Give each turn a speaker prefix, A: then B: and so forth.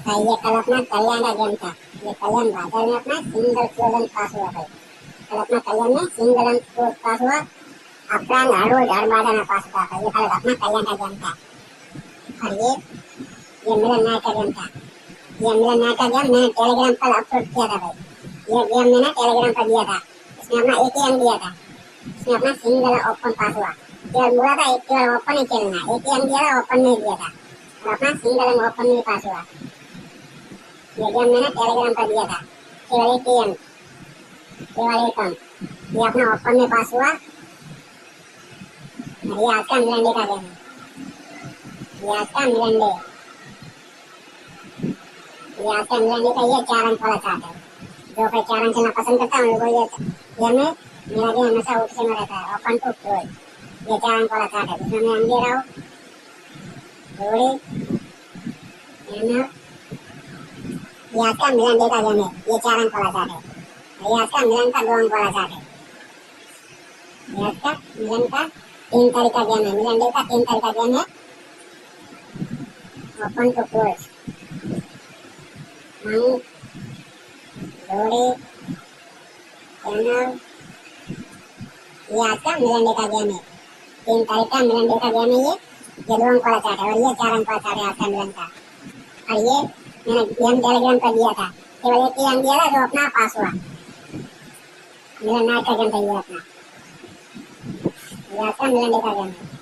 A: ये कल अपना कल्याण का गेम था। ये कल्याण बाजार में अपना सिंगल क्लोजन पास हुआ भाई। कल अपना कल्याण में सिंगल पास हुआ। अपरांत हर रोज हर बाजार में पास होता था। ये कल अपना कल्याण का गेम था। और ये मिलन नायक का गेम था। ये मिलन नायक का गेम मैंने टेलीग्राम पर अपलोड किया था भाई। ये गेम मैंने टेलीग्राम पर दिया था। इसमें अपना एक ही अंक दिया था। इसमें अपना सिंगल ओपन पास हुआ। केवल बोला था एक केवल ओपन ही खेलना, एक ही अंक दिया था, ओपन नहीं दिया था और अपना सिंगल ओपन में पास हुआ। ये गेम मैंने टेलीग्राम पर दिया था। केवल एक ही अंक, केवल एक अंक, ये अपना ओपन में पास हुआ। और ये आज का मिलन डे का गेम है। ये आज का मिलन डे, ये आज का मिलन डे का ये 4 अंक वाला चार्ट है। जो कोई 4 अंक खेलना पसंद करता है उनको ये गेम है। मेरा गेम हमेशा उठ में रहता है, ओपन टू क्लोज। ये 4 अंक वाला चार्ट है जिसमें मैं अंक दे रहा हूँ। जोड़ी ये आज का मिलन डे का गेम है। ये 4 अंक वाला चार्ट है। ये आज का मिलन का 2 अंक वाला चार्ट है। ये आज का मिलन का 3 तारीख का गेम है। मिलन डे का 3 तारीख का गेम है। ओपन टू क्लोज, जोड़ी चैनल, ये आज का मिलन डे का गेम है। 3 तारीख का मिलन डे का गेम है। ये 2 अंक वाला चार्ट है और ये 4 अंक वाला चार्ट है आज का मिलन का। और ये मैंने गेम टेलीग्राम पर दिया था। केवल एक ही अंक दिया था जो अपना पास हुआ। मिलन नायक का गेम था ये अपना। ये आज का मिलन डे का गेम है।